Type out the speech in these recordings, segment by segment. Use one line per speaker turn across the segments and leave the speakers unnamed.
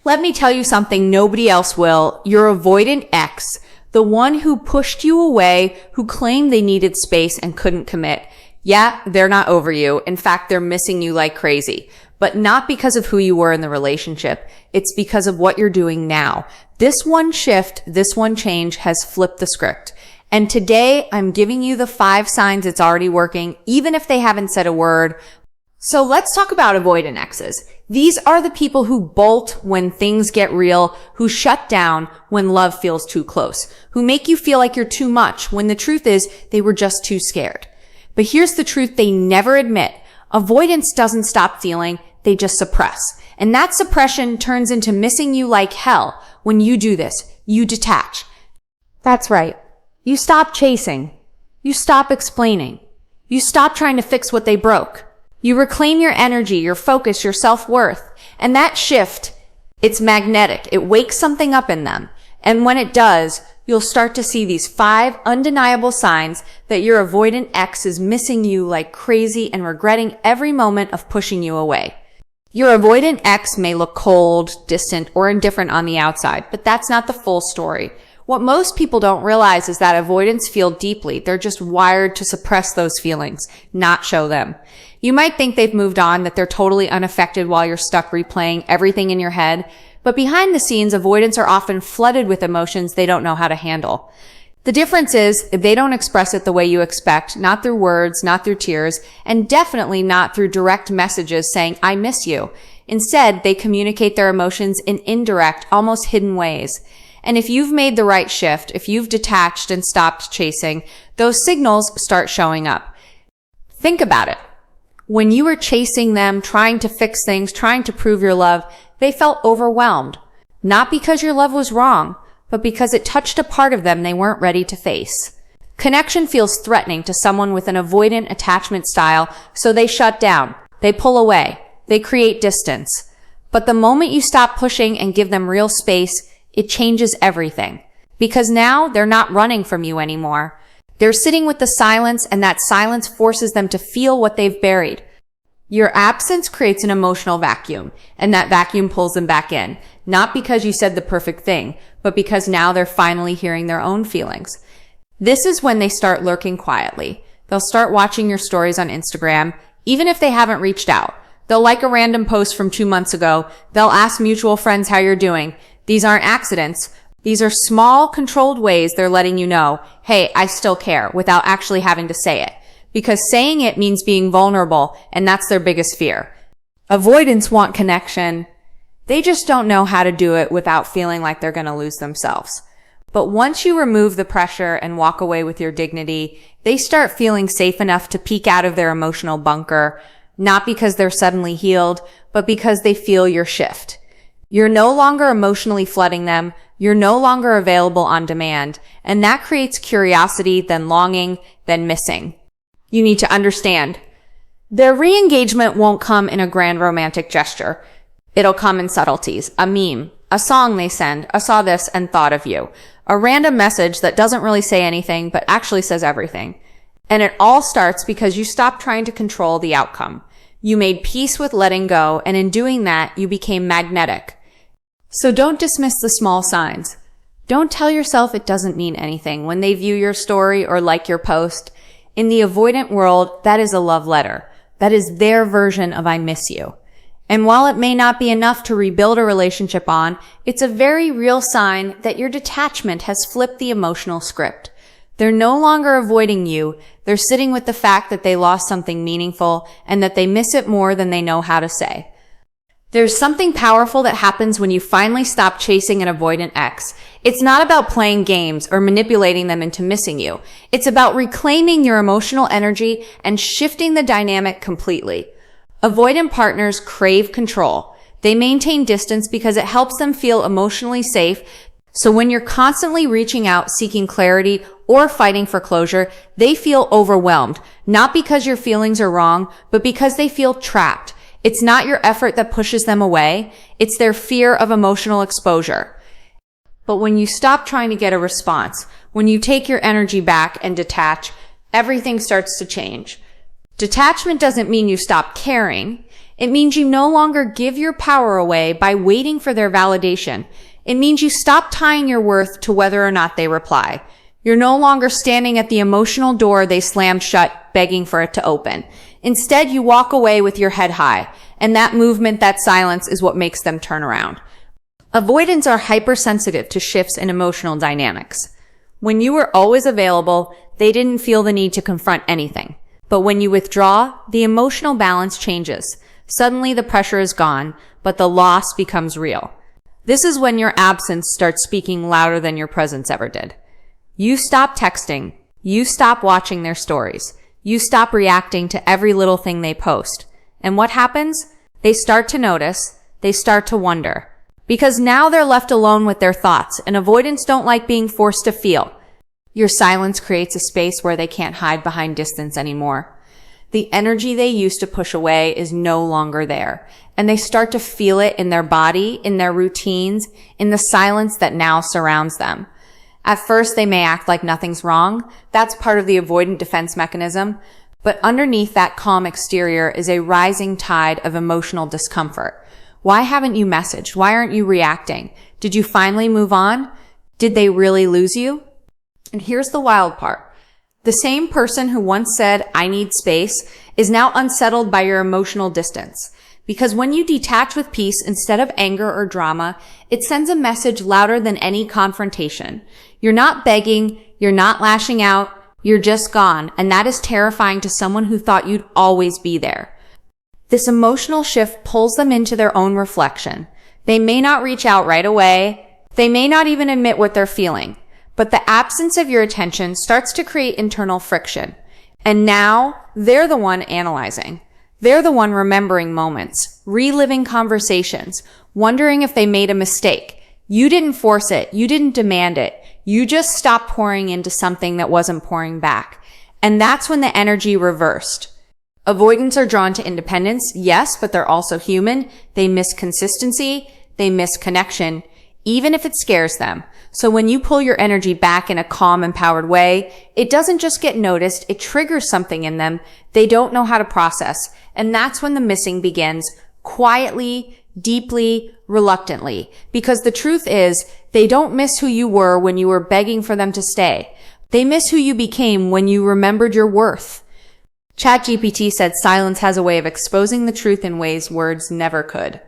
Let me tell you something nobody else will. Your avoidant ex, the one who pushed you away, who claimed they needed space and couldn't commit. Yeah, they're not over you. In fact, they're missing you like crazy. But not because of who you were in the relationship. It's because of what you're doing now. This one shift, this one change has flipped the script. And today I'm giving you the 5 signs it's already working, even if they haven't said a word. So let's talk about avoidant exes. These are the people who bolt when things get real, who shut down when love feels too close, who make you feel like you're too much when the truth is they were just too scared. But here's the truth they never admit. Avoidance doesn't stop feeling, they just suppress. And that suppression turns into missing you like hell. When you do this, you detach. That's right. You stop chasing. You stop explaining. You stop trying to fix what they broke. You reclaim your energy, your focus, your self-worth. And that shift, it's magnetic. It wakes something up in them. And when it does, you'll start to see these 5 undeniable signs that your avoidant ex is missing you like crazy and regretting every moment of pushing you away. Your avoidant ex may look cold, distant, or indifferent on the outside, but that's not the full story. What most people don't realize is that avoidants feel deeply. They're just wired to suppress those feelings, not show them. You might think they've moved on, that they're totally unaffected while you're stuck replaying everything in your head, but behind the scenes, avoidants are often flooded with emotions they don't know how to handle. The difference is, they don't express it the way you expect, not through words, not through tears, and definitely not through direct messages saying, "I miss you." Instead, they communicate their emotions in indirect, almost hidden ways. And if you've made the right shift, if you've detached and stopped chasing, those signals start showing up. Think about it. When you were chasing them, trying to fix things, trying to prove your love, they felt overwhelmed. Not because your love was wrong, but because it touched a part of them they weren't ready to face. Connection feels threatening to someone with an avoidant attachment style, so they shut down, they pull away, they create distance. But the moment you stop pushing and give them real space, it changes everything. Because now they're not running from you anymore. They're sitting with the silence, and that silence forces them to feel what they've buried. Your absence creates an emotional vacuum, and that vacuum pulls them back in. Not because you said the perfect thing, but because now they're finally hearing their own feelings. This is when they start lurking quietly. They'll start watching your stories on Instagram, even if they haven't reached out. They'll like a random post from 2 months ago. They'll ask mutual friends how you're doing. These aren't accidents. These are small, controlled ways they're letting you know, hey, I still care, without actually having to say it. Because saying it means being vulnerable, and that's their biggest fear. Avoidants want connection. They just don't know how to do it without feeling like they're going to lose themselves. But once you remove the pressure and walk away with your dignity, they start feeling safe enough to peek out of their emotional bunker, not because they're suddenly healed, but because they feel your shift. You're no longer emotionally flooding them. You're no longer available on demand. And that creates curiosity, then longing, then missing. You need to understand. Their re-engagement won't come in a grand romantic gesture. It'll come in subtleties. A meme, a song they send, a saw this and thought of you, a random message that doesn't really say anything but actually says everything. And it all starts because you stopped trying to control the outcome. You made peace with letting go, and in doing that, you became magnetic. So don't dismiss the small signs. Don't tell yourself it doesn't mean anything when they view your story or like your post. In the avoidant world, that is a love letter. That is their version of I miss you. And while it may not be enough to rebuild a relationship on, it's a very real sign that your detachment has flipped the emotional script. They're no longer avoiding you. They're sitting with the fact that they lost something meaningful and that they miss it more than they know how to say. There's something powerful that happens when you finally stop chasing an avoidant ex. It's not about playing games or manipulating them into missing you. It's about reclaiming your emotional energy and shifting the dynamic completely. Avoidant partners crave control. They maintain distance because it helps them feel emotionally safe. So when you're constantly reaching out, seeking clarity, or fighting for closure, they feel overwhelmed, not because your feelings are wrong, but because they feel trapped. It's not your effort that pushes them away. It's their fear of emotional exposure. But when you stop trying to get a response, when you take your energy back and detach, everything starts to change. Detachment doesn't mean you stop caring. It means you no longer give your power away by waiting for their validation. It means you stop tying your worth to whether or not they reply. You're no longer standing at the emotional door they slammed shut, begging for it to open. Instead, you walk away with your head high, and that movement, that silence, is what makes them turn around. Avoidants are hypersensitive to shifts in emotional dynamics. When you were always available, they didn't feel the need to confront anything. But when you withdraw, the emotional balance changes. Suddenly the pressure is gone, but the loss becomes real. This is when your absence starts speaking louder than your presence ever did. You stop texting. You stop watching their stories. You stop reacting to every little thing they post. And what happens? They start to notice. They start to wonder. Because now they're left alone with their thoughts, and avoidants don't like being forced to feel. Your silence creates a space where they can't hide behind distance anymore. The energy they used to push away is no longer there, and they start to feel it in their body, in their routines, in the silence that now surrounds them. At first, they may act like nothing's wrong. That's part of the avoidant defense mechanism. But underneath that calm exterior is a rising tide of emotional discomfort. Why haven't you messaged? Why aren't you reacting? Did you finally move on? Did they really lose you? And here's the wild part. The same person who once said, "I need space," is now unsettled by your emotional distance. Because when you detach with peace instead of anger or drama, it sends a message louder than any confrontation. You're not begging, you're not lashing out, you're just gone, and that is terrifying to someone who thought you'd always be there. This emotional shift pulls them into their own reflection. They may not reach out right away. They may not even admit what they're feeling. But the absence of your attention starts to create internal friction. And now they're the one analyzing. They're the one remembering moments, reliving conversations, wondering if they made a mistake. You didn't force it. You didn't demand it. You just stopped pouring into something that wasn't pouring back. And that's when the energy reversed. Avoidants are drawn to independence, yes, but they're also human. They miss consistency. They miss connection, even if it scares them. So when you pull your energy back in a calm, empowered way, it doesn't just get noticed, it triggers something in them they don't know how to process. And that's when the missing begins, quietly, deeply, reluctantly. Because the truth is, they don't miss who you were when you were begging for them to stay. They miss who you became when you remembered your worth. ChatGPT said silence has a way of exposing the truth in ways words never could.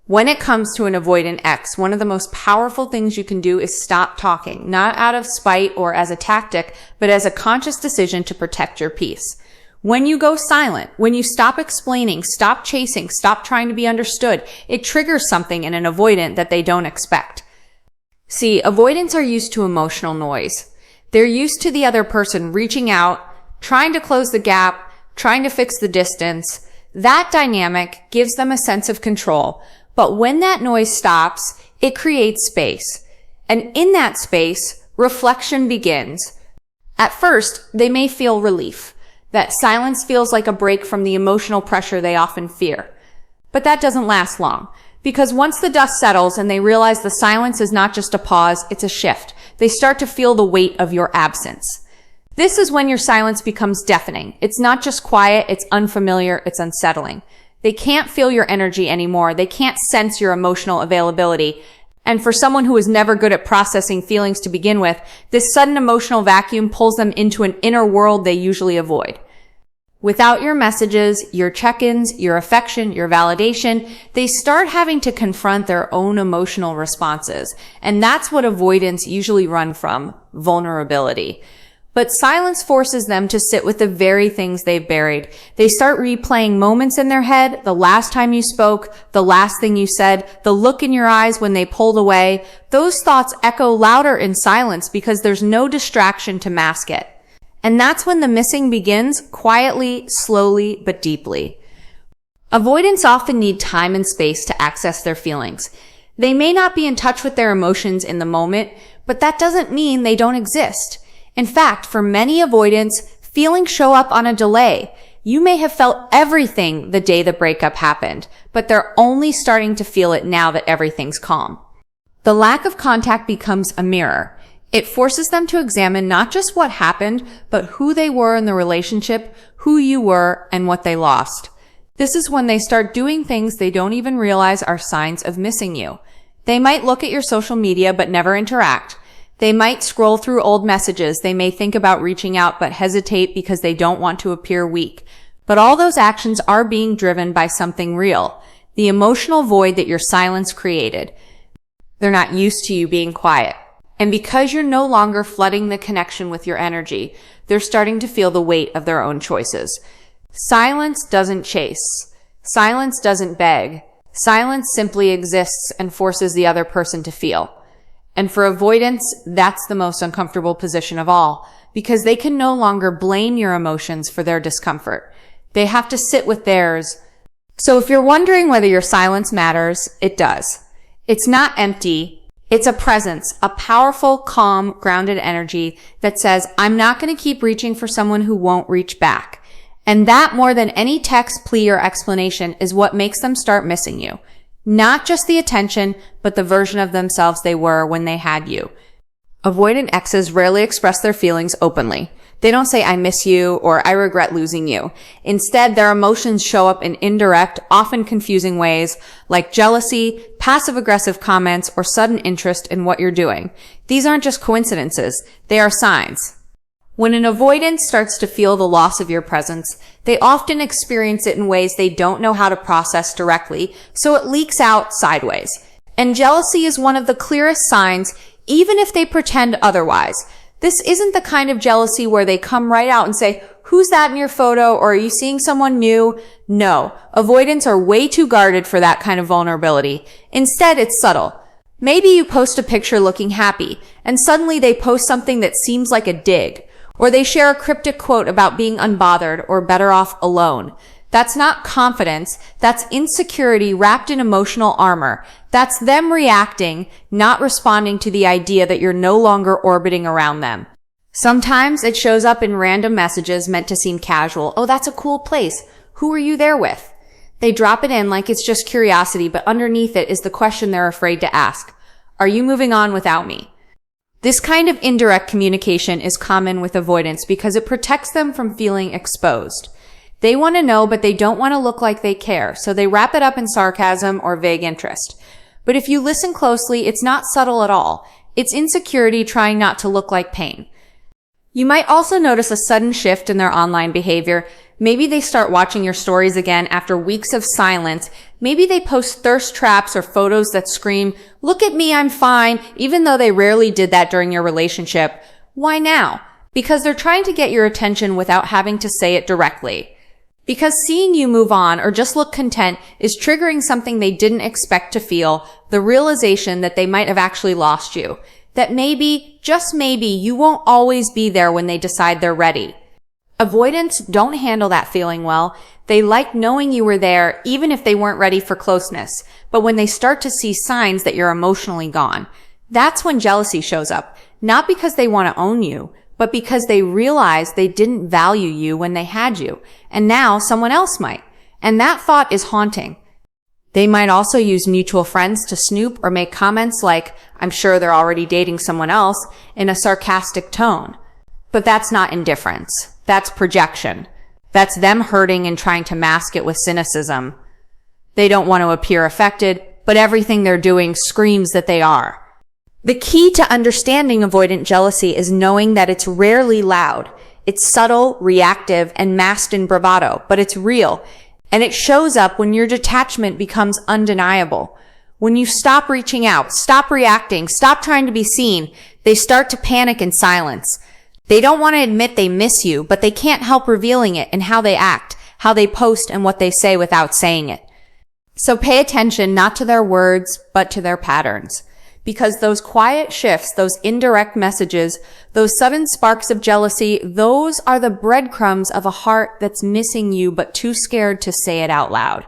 When it comes to an avoidant ex, one of the most powerful things you can do is stop talking, not out of spite or as a tactic, but as a conscious decision to protect your peace. When you go silent, when you stop explaining, stop chasing, stop trying to be understood, it triggers something in an avoidant that they don't expect. See, avoidants are used to emotional noise. They're used to the other person reaching out, trying to close the gap, trying to fix the distance. That dynamic gives them a sense of control. But when that noise stops, it creates space. And in that space, reflection begins. At first, they may feel relief. That silence feels like a break from the emotional pressure they often fear. But that doesn't last long. Because once the dust settles and they realize the silence is not just a pause, it's a shift. They start to feel the weight of your absence. This is when your silence becomes deafening. It's not just quiet, it's unfamiliar, it's unsettling. They can't feel your energy anymore. They can't sense your emotional availability. And for someone who is never good at processing feelings to begin with, this sudden emotional vacuum pulls them into an inner world they usually avoid. Without your messages, your check-ins, your affection, your validation, they start having to confront their own emotional responses. And that's what avoidants usually run from, vulnerability. But silence forces them to sit with the very things they've buried. They start replaying moments in their head, the last time you spoke, the last thing you said, the look in your eyes when they pulled away. Those thoughts echo louder in silence because there's no distraction to mask it. And that's when the missing begins, quietly, slowly, but deeply. Avoidants often need time and space to access their feelings. They may not be in touch with their emotions in the moment, but that doesn't mean they don't exist. In fact, for many avoidants, feelings show up on a delay. You may have felt everything the day the breakup happened, but they're only starting to feel it now that everything's calm. The lack of contact becomes a mirror. It forces them to examine not just what happened, but who they were in the relationship, who you were, and what they lost. This is when they start doing things they don't even realize are signs of missing you. They might look at your social media but never interact. They might scroll through old messages. They may think about reaching out but hesitate because they don't want to appear weak. But all those actions are being driven by something real, the emotional void that your silence created. They're not used to you being quiet. And because you're no longer flooding the connection with your energy, they're starting to feel the weight of their own choices. Silence doesn't chase. Silence doesn't beg. Silence simply exists and forces the other person to feel. And for avoidance, that's the most uncomfortable position of all, because they can no longer blame your emotions for their discomfort. They have to sit with theirs. So if you're wondering whether your silence matters, it does. It's not empty. It's a presence, a powerful, calm, grounded energy that says, I'm not going to keep reaching for someone who won't reach back. And that, more than any text, plea, or explanation, is what makes them start missing you. Not just the attention, but the version of themselves they were when they had you. Avoidant exes rarely express their feelings openly. They don't say, I miss you, or I regret losing you. Instead, their emotions show up in indirect, often confusing ways, like jealousy, passive-aggressive comments, or sudden interest in what you're doing. These aren't just coincidences. They are signs. When an avoidant starts to feel the loss of your presence, they often experience it in ways they don't know how to process directly, so it leaks out sideways. And jealousy is one of the clearest signs, even if they pretend otherwise. This isn't the kind of jealousy where they come right out and say, who's that in your photo, or are you seeing someone new? No, avoidants are way too guarded for that kind of vulnerability. Instead, it's subtle. Maybe you post a picture looking happy, and suddenly they post something that seems like a dig. Or they share a cryptic quote about being unbothered or better off alone. That's not confidence. That's insecurity wrapped in emotional armor. That's them reacting, not responding to the idea that you're no longer orbiting around them. Sometimes it shows up in random messages meant to seem casual. Oh, that's a cool place. Who are you there with? They drop it in like it's just curiosity, but underneath it is the question they're afraid to ask. Are you moving on without me? This kind of indirect communication is common with avoidance because it protects them from feeling exposed. They want to know, but they don't want to look like they care, so they wrap it up in sarcasm or vague interest. But if you listen closely, it's not subtle at all. It's insecurity trying not to look like pain. You might also notice a sudden shift in their online behavior. Maybe they start watching your stories again after weeks of silence. Maybe they post thirst traps or photos that scream, look at me, I'm fine, even though they rarely did that during your relationship. Why now? Because they're trying to get your attention without having to say it directly. Because seeing you move on or just look content is triggering something they didn't expect to feel, the realization that they might have actually lost you. That maybe, just maybe, you won't always be there when they decide they're ready. Avoidants don't handle that feeling well. They like knowing you were there even if they weren't ready for closeness. But when they start to see signs that you're emotionally gone, that's when jealousy shows up. Not because they want to own you, but because they realize they didn't value you when they had you. And now someone else might. And that thought is haunting. They might also use mutual friends to snoop or make comments like, I'm sure they're already dating someone else, in a sarcastic tone. But that's not indifference. That's projection. That's them hurting and trying to mask it with cynicism. They don't want to appear affected, but everything they're doing screams that they are. The key to understanding avoidant jealousy is knowing that it's rarely loud. It's subtle, reactive, and masked in bravado, but it's real. And it shows up when your detachment becomes undeniable. When you stop reaching out, stop reacting, stop trying to be seen, they start to panic in silence. They don't want to admit they miss you, but they can't help revealing it in how they act, how they post, and what they say without saying it. So pay attention not to their words, but to their patterns. Because those quiet shifts, those indirect messages, those sudden sparks of jealousy, those are the breadcrumbs of a heart that's missing you but too scared to say it out loud.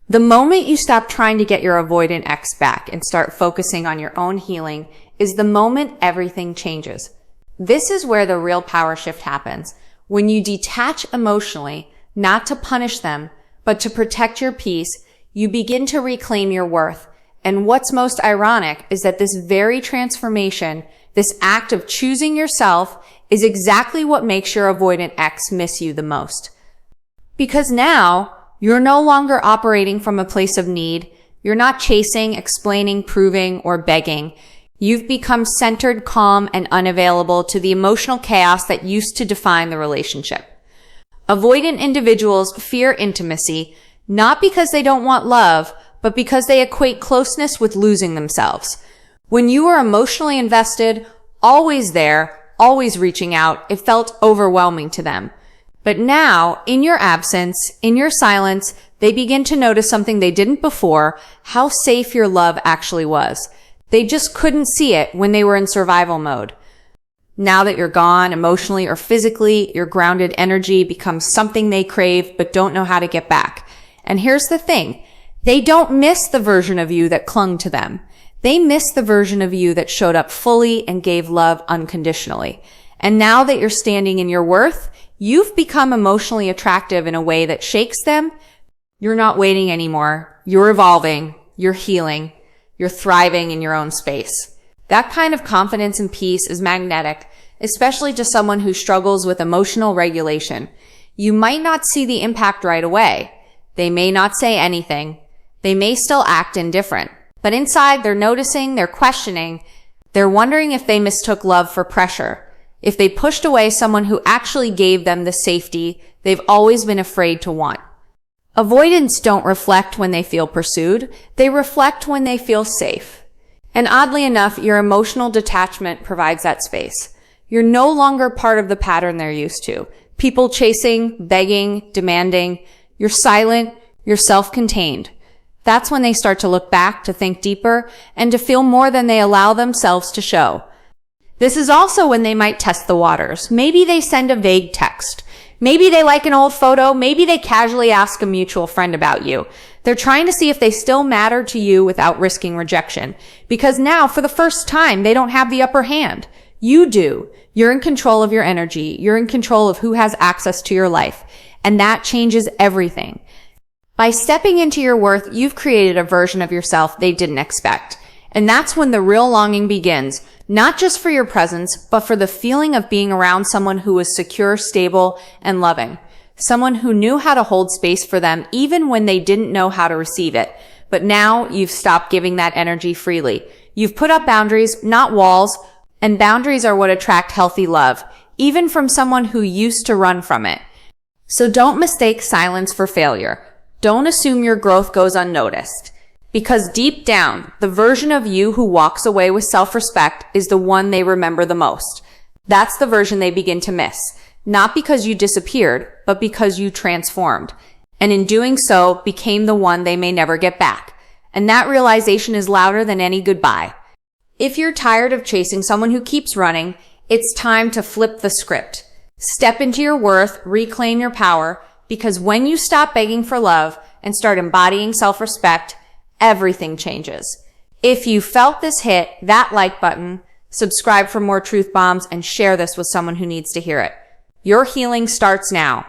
The moment you stop trying to get your avoidant ex back and start focusing on your own healing is the moment everything changes. This is where the real power shift happens. When you detach emotionally, not to punish them, but to protect your peace, you begin to reclaim your worth. And what's most ironic is that this very transformation, this act of choosing yourself, is exactly what makes your avoidant ex miss you the most. Because now, You're no longer operating from a place of need. You're not chasing, explaining, proving, or begging. You've become centered, calm, and unavailable to the emotional chaos that used to define the relationship. Avoidant individuals fear intimacy, not because they don't want love, but because they equate closeness with losing themselves. When you were emotionally invested, always there, always reaching out, it felt overwhelming to them. But now, in your absence, in your silence, they begin to notice something they didn't before, how safe your love actually was. They just couldn't see it when they were in survival mode. Now that you're gone, emotionally or physically, your grounded energy becomes something they crave but don't know how to get back. And here's the thing. They don't miss the version of you that clung to them. They miss the version of you that showed up fully and gave love unconditionally. And now that you're standing in your worth, you've become emotionally attractive in a way that shakes them. You're not waiting anymore. You're evolving. You're healing. You're thriving in your own space. That kind of confidence and peace is magnetic, especially to someone who struggles with emotional regulation. You might not see the impact right away. They may not say anything. They may still act indifferent. But inside, they're noticing, they're questioning, they're wondering if they mistook love for pressure, if they pushed away someone who actually gave them the safety they've always been afraid to want. Avoidants don't reflect when they feel pursued. They reflect when they feel safe. And oddly enough, your emotional detachment provides that space. You're no longer part of the pattern they're used to. People chasing, begging, demanding. You're silent. You're self-contained. That's when they start to look back, to think deeper, and to feel more than they allow themselves to show. This is also when they might test the waters. Maybe they send a vague text. Maybe they like an old photo. Maybe they casually ask a mutual friend about you. They're trying to see if they still matter to you without risking rejection. Because now, for the first time, they don't have the upper hand. You do. You're in control of your energy. You're in control of who has access to your life. And that changes everything. By stepping into your worth, you've created a version of yourself they didn't expect. And that's when the real longing begins, not just for your presence, but for the feeling of being around someone who was secure, stable, and loving. Someone who knew how to hold space for them even when they didn't know how to receive it. But now you've stopped giving that energy freely. You've put up boundaries, not walls, and boundaries are what attract healthy love, even from someone who used to run from it. So don't mistake silence for failure. Don't assume your growth goes unnoticed. Because deep down, the version of you who walks away with self-respect is the one they remember the most. That's the version they begin to miss. Not because you disappeared, but because you transformed. And in doing so, became the one they may never get back. And that realization is louder than any goodbye. If you're tired of chasing someone who keeps running, it's time to flip the script. Step into your worth, reclaim your power, because when you stop begging for love and start embodying self-respect, everything changes. If you felt this hit, that like button, subscribe for more truth bombs, and share this with someone who needs to hear it. Your healing starts now.